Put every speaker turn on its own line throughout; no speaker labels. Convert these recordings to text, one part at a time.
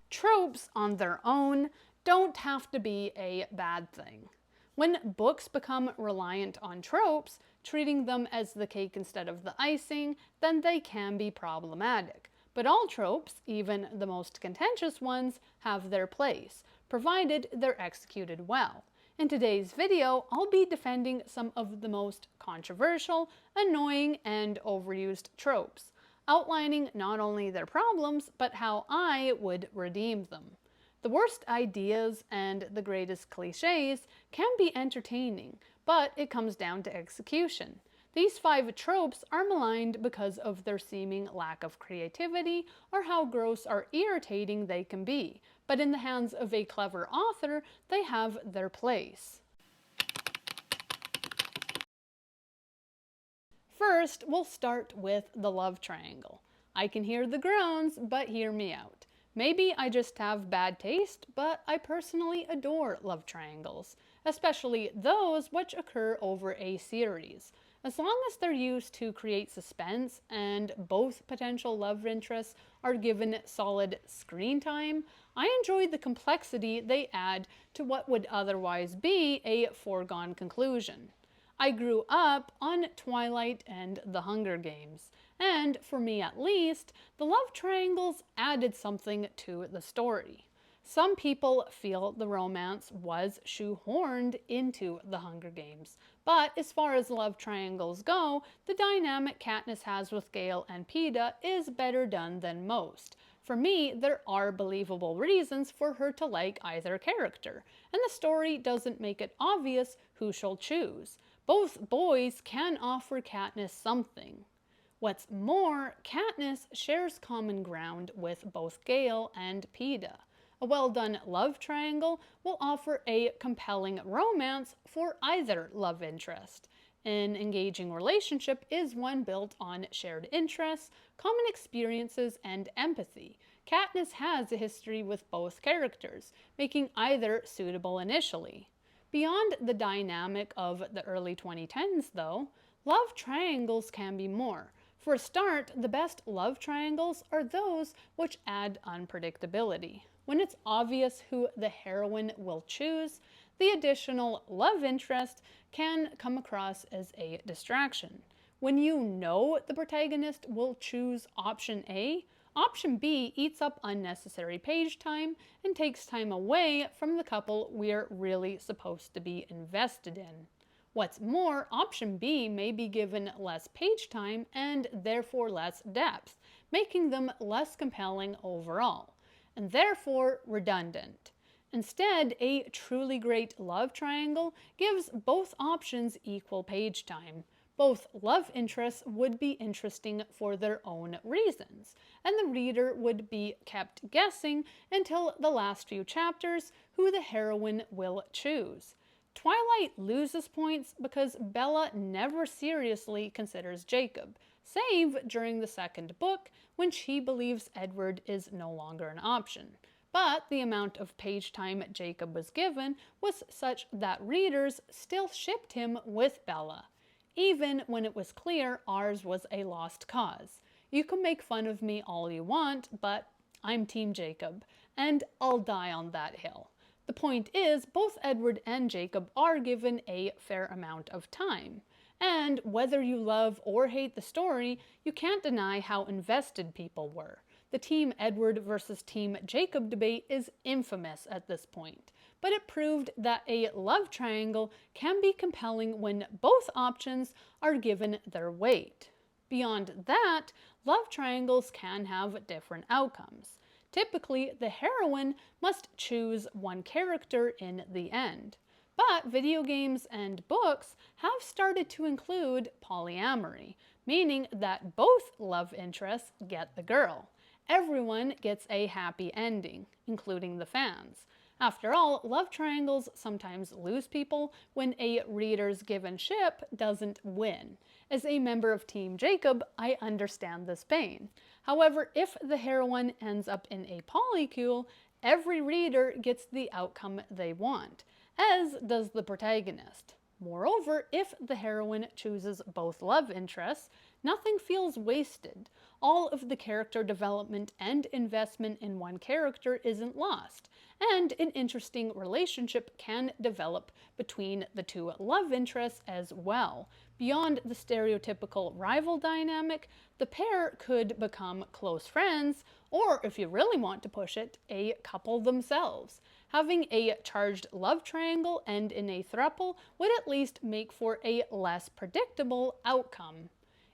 Tropes on their own don't have to be a bad thing. When books become reliant on tropes, treating them as the cake instead of the icing, then they can be problematic. But all tropes, even the most contentious ones, have their place, provided they're executed well. In today's video, I'll be defending some of the most controversial, annoying, and overused tropes, outlining not only their problems, but how I would redeem them. The worst ideas and the greatest cliches can be entertaining, but it comes down to execution. These 5 tropes are maligned because of their seeming lack of creativity or how gross or irritating they can be, but in the hands of a clever author, they have their place. First, we'll start with the love triangle. I can hear the groans, but hear me out. Maybe I just have bad taste, but I personally adore love triangles, especially those which occur over a series. As long as they're used to create suspense and both potential love interests are given solid screen time, I enjoy the complexity they add to what would otherwise be a foregone conclusion. I grew up on Twilight and The Hunger Games, and for me at least, the love triangles added something to the story. Some people feel the romance was shoehorned into The Hunger Games, but as far as love triangles go, the dynamic Katniss has with Gale and Peeta is better done than most. For me, there are believable reasons for her to like either character, and the story doesn't make it obvious who she'll choose. Both boys can offer Katniss something. What's more, Katniss shares common ground with both Gale and Peeta. A well-done love triangle will offer a compelling romance for either love interest. An engaging relationship is one built on shared interests, common experiences, and empathy. Katniss has a history with both characters, making either suitable initially. Beyond the dynamic of the early 2010s, though, love triangles can be more. For a start, the best love triangles are those which add unpredictability. When it's obvious who the heroine will choose, the additional love interest can come across as a distraction. When you know the protagonist will choose option A, option B eats up unnecessary page time and takes time away from the couple we're really supposed to be invested in. What's more, option B may be given less page time and therefore less depth, making them less compelling overall, and therefore redundant. Instead, a truly great love triangle gives both options equal page time. Both love interests would be interesting for their own reasons, and the reader would be kept guessing until the last few chapters who the heroine will choose. Twilight loses points because Bella never seriously considers Jacob, save during the second book when she believes Edward is no longer an option. But the amount of page time Jacob was given was such that readers still shipped him with Bella, even when it was clear ours was a lost cause. You can make fun of me all you want, but I'm Team Jacob, and I'll die on that hill. The point is, both Edward and Jacob are given a fair amount of time. And whether you love or hate the story, you can't deny how invested people were. The Team Edward versus Team Jacob debate is infamous at this point, but it proved that a love triangle can be compelling when both options are given their weight. Beyond that, love triangles can have different outcomes. Typically, the heroine must choose one character in the end. But video games and books have started to include polyamory, meaning that both love interests get the girl. Everyone gets a happy ending, including the fans. After all, love triangles sometimes lose people when a reader's given ship doesn't win. As a member of Team Jacob, I understand this pain. However, if the heroine ends up in a polycule, every reader gets the outcome they want, as does the protagonist. Moreover, if the heroine chooses both love interests, Nothing feels wasted. All of the character development and investment in one character isn't lost, and an interesting relationship can develop between the two love interests as well. Beyond the stereotypical rival dynamic, the pair could become close friends, or if you really want to push it, a couple themselves. Having a charged love triangle end in a throuple would at least make for a less predictable outcome.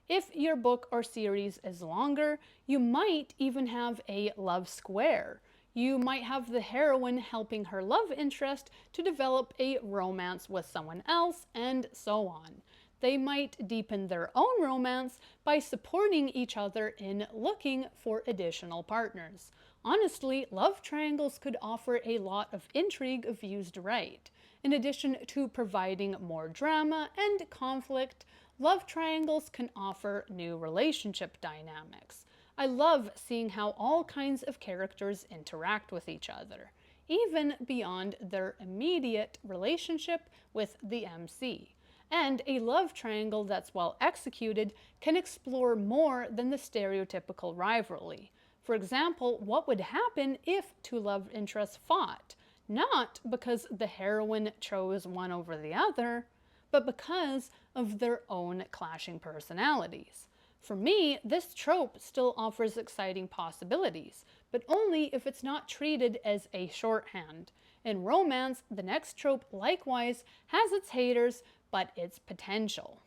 If your book or series is longer, you might even have a love square. You might have the heroine helping her love interest to develop a romance with someone else, and so on. They might deepen their own romance by supporting each other in looking for additional partners. Honestly, love triangles could offer a lot of intrigue if used right. In addition to providing more drama and conflict, love triangles can offer new relationship dynamics. I love seeing how all kinds of characters interact with each other, even beyond their immediate relationship with the MC. And a love triangle that's well executed can explore more than the stereotypical rivalry. For example, what would happen if two love interests fought? Not because the heroine chose one over the other, but because of their own clashing personalities. For me, this trope still offers exciting possibilities, but only if it's not treated as a shorthand. In romance, the next trope likewise has its haters, but its potential.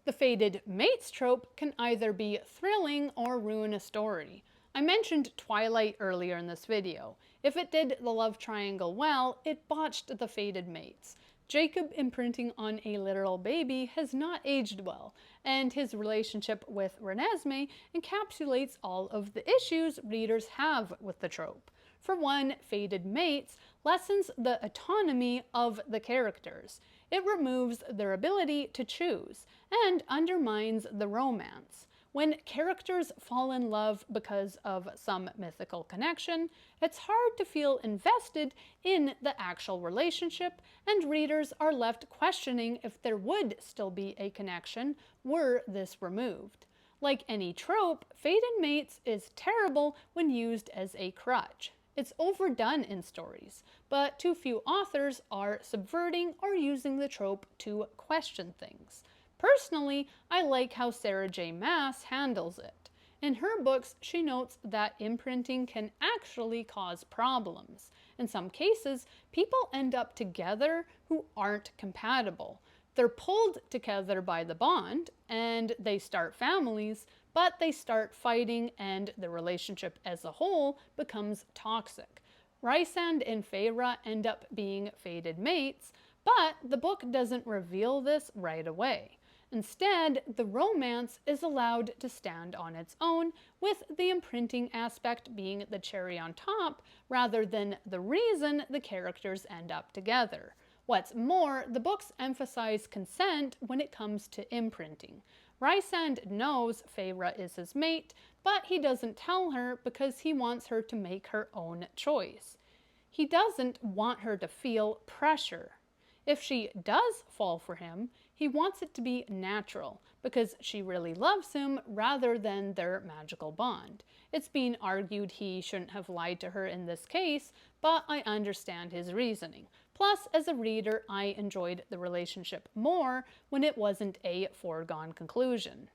The fated mates trope can either be thrilling or ruin a story. I mentioned Twilight earlier in this video. If it did the love triangle well, it botched the fated mates. Jacob imprinting on a literal baby has not aged well, and his relationship with Renesmee encapsulates all of the issues readers have with the trope. For one, fated mates lessens the autonomy of the characters. It removes their ability to choose and undermines the romance. When characters fall in love because of some mythical connection, it's hard to feel invested in the actual relationship, and readers are left questioning if there would still be a connection were this removed. Like any trope, fated mates is terrible when used as a crutch. It's overdone in stories, but too few authors are subverting or using the trope to question things. Personally, I like how Sarah J. Maas handles it. In her books, she notes that imprinting can actually cause problems. In some cases, people end up together who aren't compatible. They're pulled together by the bond, and they start families, but they start fighting, and the relationship as a whole becomes toxic. Rysand and Feyre end up being fated mates, but the book doesn't reveal this right away. Instead, the romance is allowed to stand on its own, with the imprinting aspect being the cherry on top rather than the reason the characters end up together. What's more, the books emphasize consent when it comes to imprinting. Rysand knows Feyre is his mate, but he doesn't tell her because he wants her to make her own choice. He doesn't want her to feel pressure. If she does fall for him, he wants it to be natural because she really loves him rather than their magical bond. It's been argued he shouldn't have lied to her in this case, but I understand his reasoning. Plus, as a reader, I enjoyed the relationship more when it wasn't a foregone conclusion.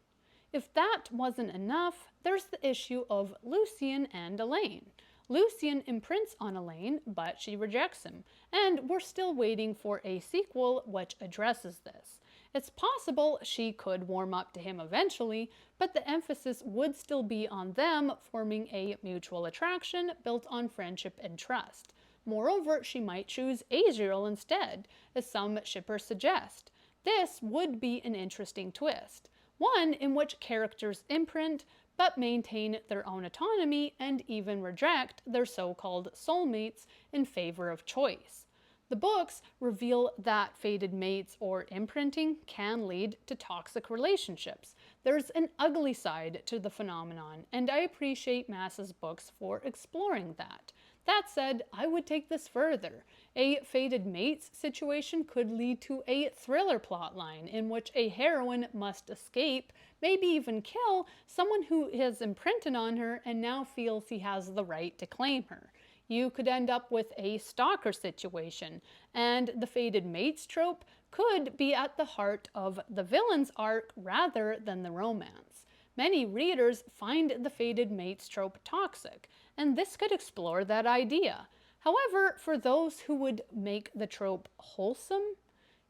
If that wasn't enough, there's the issue of Lucien and Elaine. Lucien imprints on Elaine, but she rejects him, and we're still waiting for a sequel which addresses this. It's possible she could warm up to him eventually, but the emphasis would still be on them forming a mutual attraction built on friendship and trust. Moreover, she might choose Azriel instead, as some shippers suggest. This would be an interesting twist, one in which characters imprint but maintain their own autonomy and even reject their so-called soulmates in favor of choice. The books reveal that fated mates or imprinting can lead to toxic relationships. There's an ugly side to the phenomenon, and I appreciate Maas's books for exploring that. That said, I would take this further. A fated mates situation could lead to a thriller plotline in which a heroine must escape, maybe even kill, someone who has imprinted on her and now feels he has the right to claim her. You could end up with a stalker situation, and the fated mates trope could be at the heart of the villain's arc rather than the romance. Many readers find the fated mates trope toxic, and this could explore that idea. However, for those who would make the trope wholesome,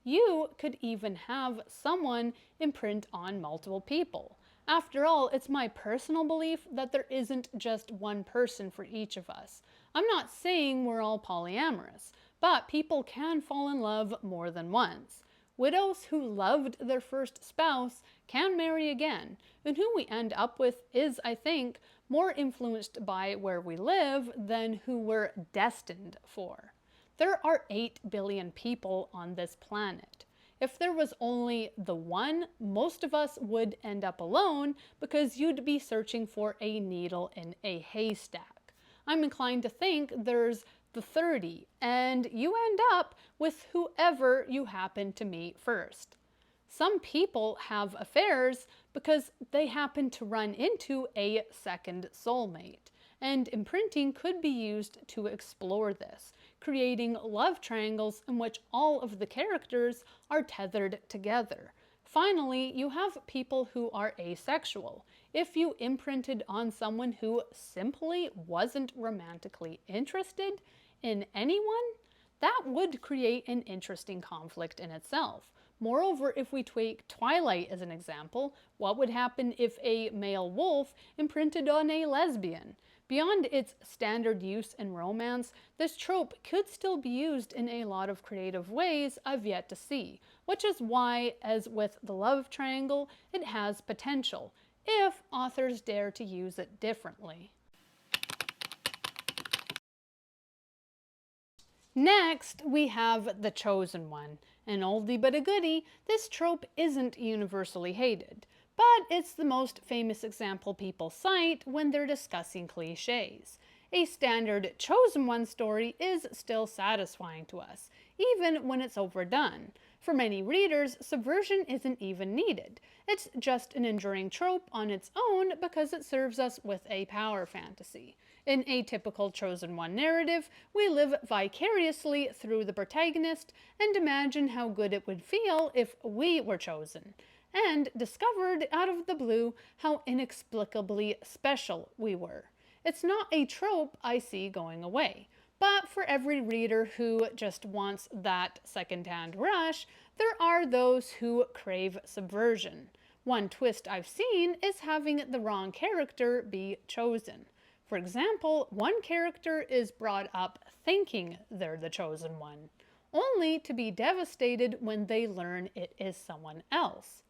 you could even have someone imprint on multiple people. After all, it's my personal belief that there isn't just one person for each of us. I'm not saying we're all polyamorous, but people can fall in love more than once. Widows who loved their first spouse can marry again, and who we end up with is, I think, more influenced by where we live than who we're destined for. There are 8 billion people on this planet. If there was only the one, most of us would end up alone because you'd be searching for a needle in a haystack. I'm inclined to think there's the 30, and you end up with whoever you happen to meet first. Some people have affairs because they happen to run into a second soulmate, and imprinting could be used to explore this, creating love triangles in which all of the characters are tethered together. Finally, you have people who are asexual. If you imprinted on someone who simply wasn't romantically interested in anyone, that would create an interesting conflict in itself. Moreover, if we take Twilight as an example, what would happen if a male wolf imprinted on a lesbian? Beyond its standard use in romance, this trope could still be used in a lot of creative ways I've yet to see, which is why, as with the love triangle, it has potential, if authors dare to use it differently. Next, we have The Chosen One. An oldie but a goodie, this trope isn't universally hated, but it's the most famous example people cite when they're discussing cliches. A standard Chosen One story is still satisfying to us, even when it's overdone. For many readers, subversion isn't even needed. It's just an enduring trope on its own because it serves us with a power fantasy. In a typical Chosen One narrative, we live vicariously through the protagonist and imagine how good it would feel if we were chosen, and discovered out of the blue how inexplicably special we were. It's not a trope I see going away, but for every reader who just wants that second-hand rush, there are those who crave subversion. One twist I've seen is having the wrong character be chosen. For example, one character is brought up thinking they're the chosen one, only to be devastated when they learn it is someone else.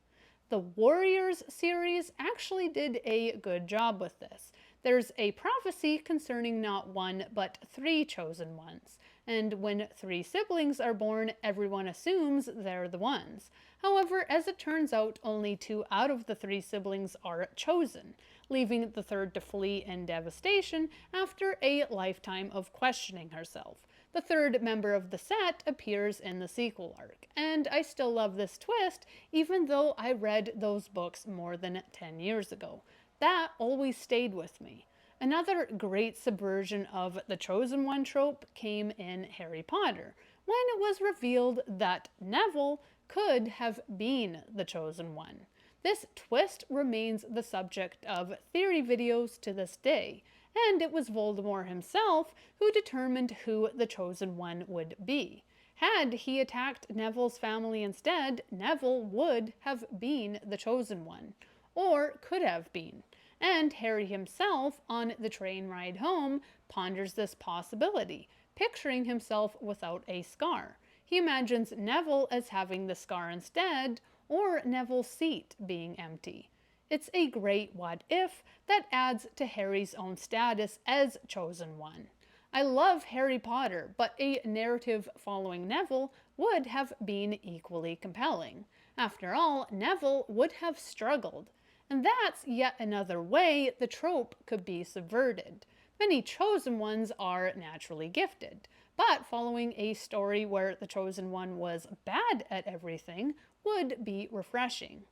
The Warriors series actually did a good job with this. There's a prophecy concerning not one, but 3 chosen ones, and when 3 siblings are born, everyone assumes they're the ones. However, as it turns out, only 2 out of the 3 siblings are chosen, leaving the third to flee in devastation after a lifetime of questioning herself. The third member of the set appears in the sequel arc, and I still love this twist even though I read those books more than 10 years ago. That always stayed with me. Another great subversion of the Chosen One trope came in Harry Potter, when it was revealed that Neville could have been the Chosen One. This twist remains the subject of theory videos to this day, and it was Voldemort himself who determined who the Chosen One would be. Had he attacked Neville's family instead, Neville would have been the Chosen One, or could have been. And Harry himself, on the train ride home, ponders this possibility, picturing himself without a scar. He imagines Neville as having the scar instead, or Neville's seat being empty. It's a great what if that adds to Harry's own status as Chosen One. I love Harry Potter, but a narrative following Neville would have been equally compelling. After all, Neville would have struggled. And that's yet another way the trope could be subverted. Many chosen ones are naturally gifted, but following a story where the chosen one was bad at everything would be refreshing.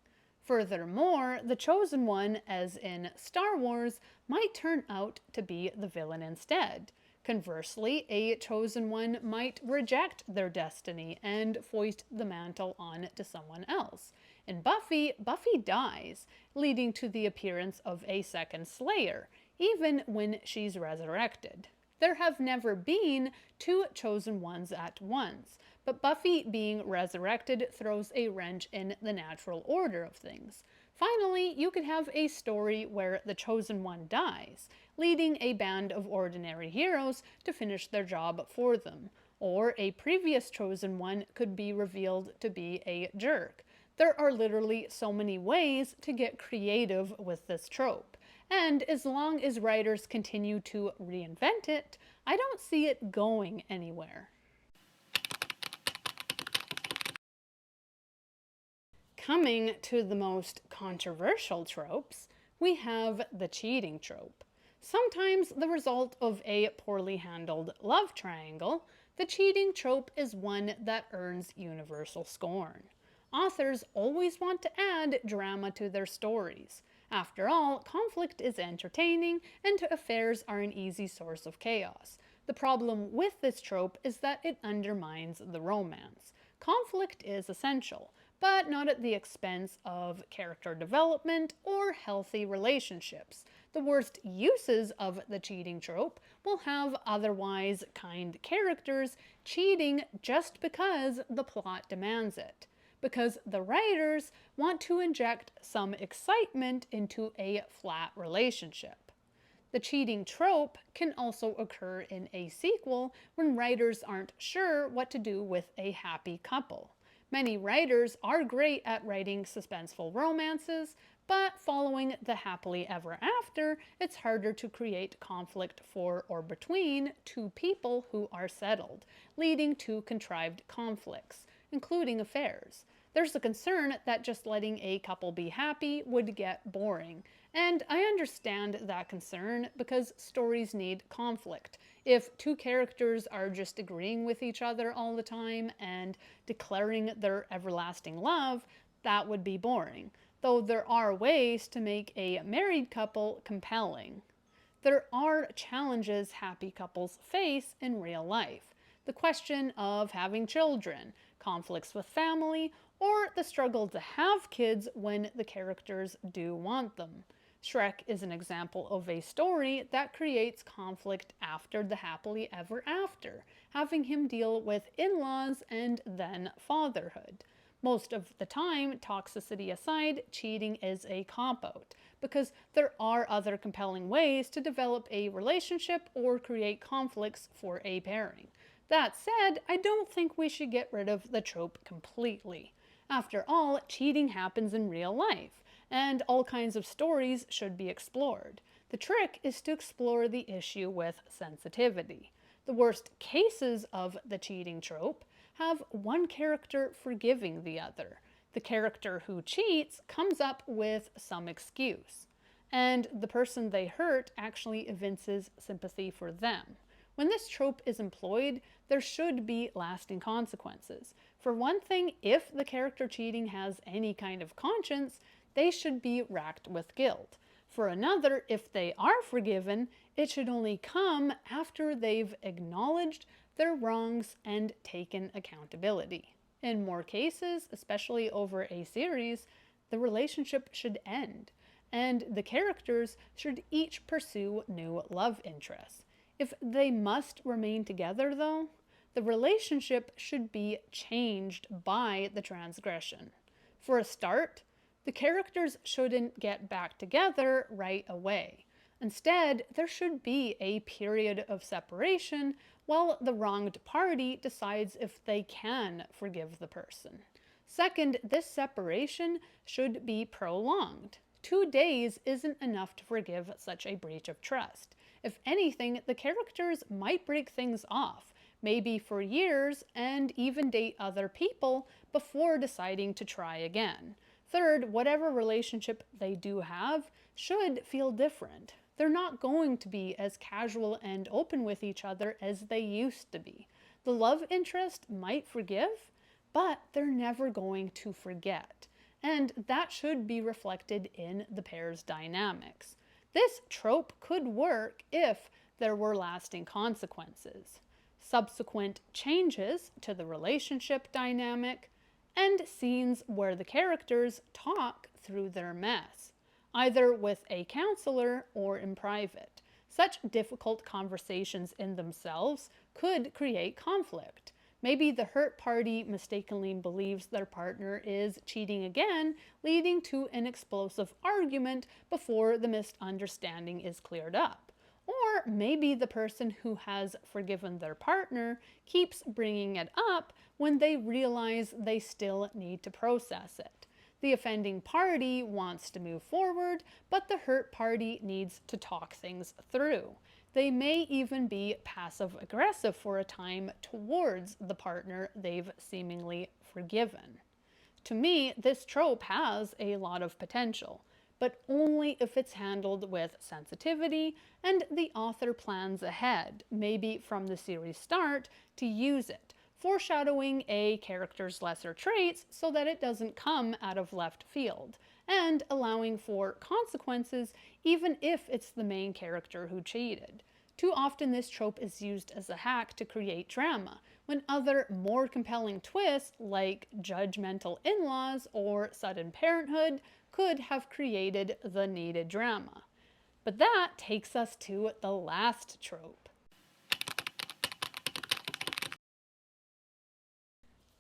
Furthermore, the chosen one, as in Star Wars, might turn out to be the villain instead. Conversely, a chosen one might reject their destiny and foist the mantle on to someone else. In Buffy, Buffy dies, leading to the appearance of a second Slayer, even when she's resurrected. There have never been two chosen ones at once, but Buffy being resurrected throws a wrench in the natural order of things. Finally, you could have a story where the chosen one dies, leading a band of ordinary heroes to finish their job for them. Or a previous chosen one could be revealed to be a jerk. There are literally so many ways to get creative with this trope. And as long as writers continue to reinvent it, I don't see it going anywhere. Coming to the most controversial tropes, we have the cheating trope. Sometimes the result of a poorly handled love triangle, the cheating trope is one that earns universal scorn. Authors always want to add drama to their stories. After all, conflict is entertaining and affairs are an easy source of chaos. The problem with this trope is that it undermines the romance. Conflict is essential, but not at the expense of character development or healthy relationships. The worst uses of the cheating trope will have otherwise kind characters cheating just because the plot demands it, because the writers want to inject some excitement into a flat relationship. The cheating trope can also occur in a sequel when writers aren't sure what to do with a happy couple. Many writers are great at writing suspenseful romances, but following the happily ever after, it's harder to create conflict for or between two people who are settled, leading to contrived conflicts, including affairs. There's a concern that just letting a couple be happy would get boring, and I understand that concern because stories need conflict. If two characters are just agreeing with each other all the time and declaring their everlasting love, that would be boring, though there are ways to make a married couple compelling. There are challenges happy couples face in real life. The question of having children, conflicts with family, or the struggle to have kids when the characters do want them. Shrek is an example of a story that creates conflict after the happily ever after, having him deal with in-laws and then fatherhood. Most of the time, toxicity aside, cheating is a cop-out, because there are other compelling ways to develop a relationship or create conflicts for a pairing. That said, I don't think we should get rid of the trope completely. After all, cheating happens in real life, and all kinds of stories should be explored. The trick is to explore the issue with sensitivity. The worst cases of the cheating trope have one character forgiving the other. The character who cheats comes up with some excuse, and the person they hurt actually evinces sympathy for them. When this trope is employed, there should be lasting consequences. For one thing, if the character cheating has any kind of conscience, they should be racked with guilt. For another, if they are forgiven, it should only come after they've acknowledged their wrongs and taken accountability. In more cases, especially over a series, the relationship should end, and the characters should each pursue new love interests. If they must remain together, though, the relationship should be changed by the transgression. For a start, the characters shouldn't get back together right away. Instead, there should be a period of separation while the wronged party decides if they can forgive the person. Second, this separation should be prolonged. 2 days isn't enough to forgive such a breach of trust. If anything, the characters might break things off, maybe for years, and even date other people before deciding to try again. Third, whatever relationship they do have should feel different. they're not going to be as casual and open with each other as they used to be. The love interest might forgive, but they're never going to forget. And that should be reflected in the pair's dynamics. This trope could work if there were lasting consequences, subsequent changes to the relationship dynamic, and scenes where the characters talk through their mess, either with a counselor or in private. Such difficult conversations in themselves could create conflict. Maybe the hurt party mistakenly believes their partner is cheating again, leading to an explosive argument before the misunderstanding is cleared up. Or maybe the person who has forgiven their partner keeps bringing it up when they realize they still need to process it. The offending party wants to move forward, but the hurt party needs to talk things through. They may even be passive-aggressive for a time towards the partner they've seemingly forgiven. To me, this trope has a lot of potential, but only if it's handled with sensitivity and the author plans ahead, maybe from the series start, to use it, foreshadowing a character's lesser traits so that it doesn't come out of left field, and allowing for consequences even if it's the main character who cheated. Too often this trope is used as a hack to create drama, when other more compelling twists like judgmental in-laws or sudden parenthood could have created the needed drama. But that takes us to the last trope.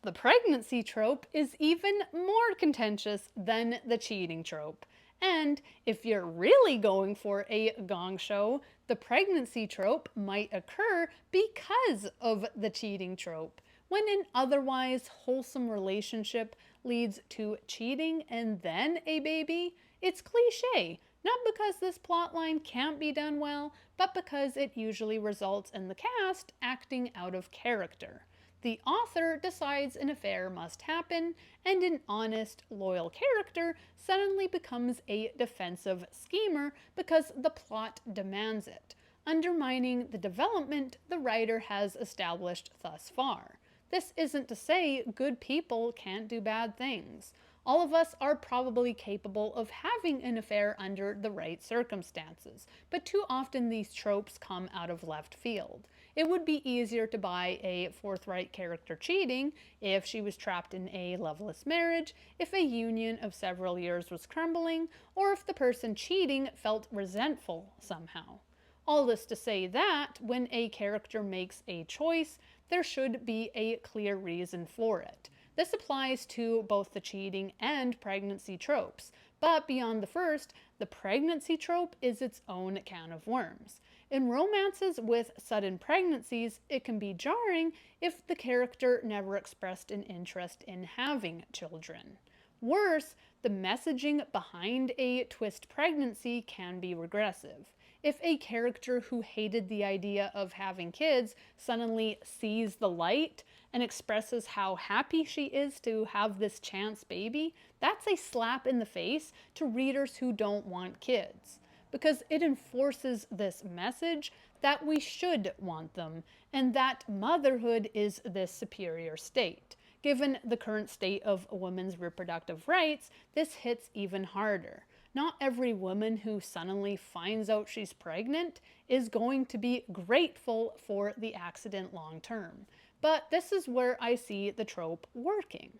The pregnancy trope is even more contentious than the cheating trope. And if you're really going for a gong show, the pregnancy trope might occur because of the cheating trope, when an otherwise wholesome relationship leads to cheating and then a baby. It's cliche, not because this plotline can't be done well, but because it usually results in the cast acting out of character. The author decides an affair must happen, and an honest, loyal character suddenly becomes a defensive schemer because the plot demands it, undermining the development the writer has established thus far. This isn't to say good people can't do bad things. All of us are probably capable of having an affair under the right circumstances, but too often these tropes come out of left field. It would be easier to buy a forthright character cheating if she was trapped in a loveless marriage, if a union of several years was crumbling, or if the person cheating felt resentful somehow. All this to say that when a character makes a choice, there should be a clear reason for it. This applies to both the cheating and pregnancy tropes, but beyond the first, the pregnancy trope is its own can of worms. In romances with sudden pregnancies, it can be jarring if the character never expressed an interest in having children. Worse, the messaging behind a twist pregnancy can be regressive. If a character who hated the idea of having kids suddenly sees the light and expresses how happy she is to have this chance baby, that's a slap in the face to readers who don't want kids, because it enforces this message that we should want them and that motherhood is this superior state. Given the current state of a woman's reproductive rights, this hits even harder. Not every woman who suddenly finds out she's pregnant is going to be grateful for the accident long term. But this is where I see the trope working.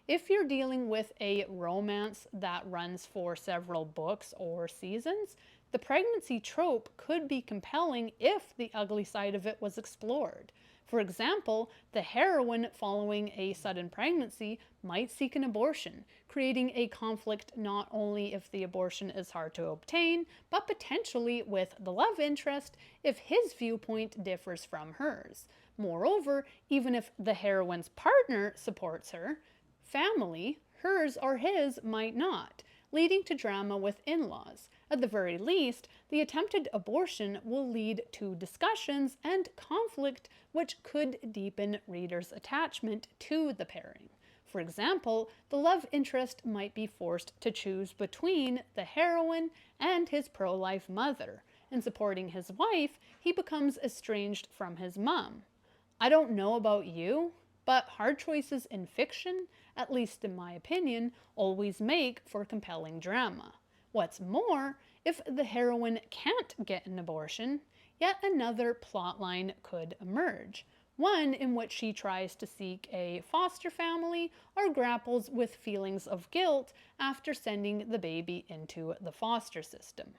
If you're dealing with a romance that runs for several books or seasons, the pregnancy trope could be compelling if the ugly side of it was explored. For example, the heroine following a sudden pregnancy might seek an abortion, creating a conflict not only if the abortion is hard to obtain, but potentially with the love interest if his viewpoint differs from hers. Moreover, even if the heroine's partner supports her, family, hers or his, might not, leading to drama with in-laws. At the very least, the attempted abortion will lead to discussions and conflict which could deepen readers' attachment to the pairing. For example, the love interest might be forced to choose between the heroine and his pro-life mother, In supporting his wife, he becomes estranged from his mom. I don't know about you, but hard choices in fiction, at least in my opinion, always make for compelling drama. What's more, if the heroine can't get an abortion, yet another plotline could emerge. One in which she tries to seek a foster family or grapples with feelings of guilt after sending the baby into the foster system.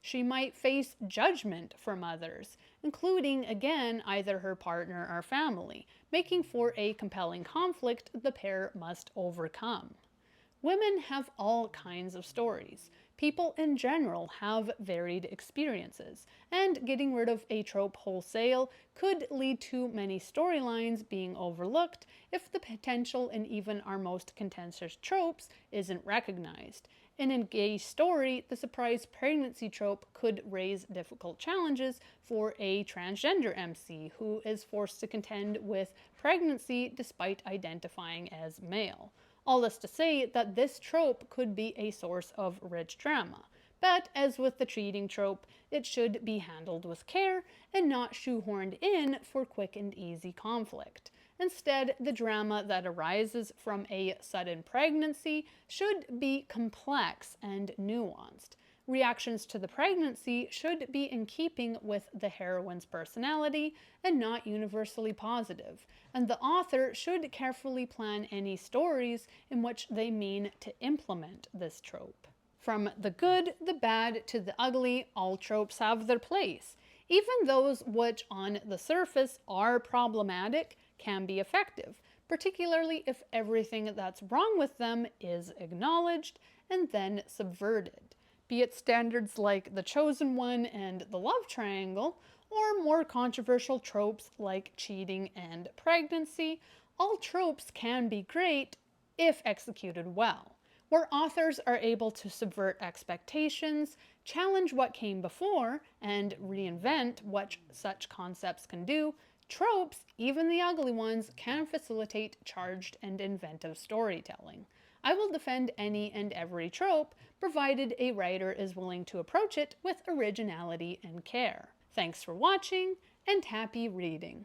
She might face judgment from others, including, again, either her partner or family, making for a compelling conflict the pair must overcome. Women have all kinds of stories. People in general have varied experiences, and getting rid of a trope wholesale could lead to many storylines being overlooked if the potential in even our most contentious tropes isn't recognized. In a gay story, the surprise pregnancy trope could raise difficult challenges for a transgender MC who is forced to contend with pregnancy despite identifying as male. All this to say that this trope could be a source of rich drama. But as with the cheating trope, it should be handled with care and not shoehorned in for quick and easy conflict. Instead, the drama that arises from a sudden pregnancy should be complex and nuanced. Reactions to the pregnancy should be in keeping with the heroine's personality and not universally positive, and the author should carefully plan any stories in which they mean to implement this trope. From the good, the bad, to the ugly, all tropes have their place. Even those which on the surface are problematic can be effective, particularly if everything that's wrong with them is acknowledged and then subverted. Be it standards like The Chosen One and the love triangle, or more controversial tropes like cheating and pregnancy, all tropes can be great if executed well. Where authors are able to subvert expectations, challenge what came before, and reinvent what such concepts can do, tropes, even the ugly ones, can facilitate charged and inventive storytelling. I will defend any and every trope, provided a writer is willing to approach it with originality and care. Thanks for watching, and happy reading!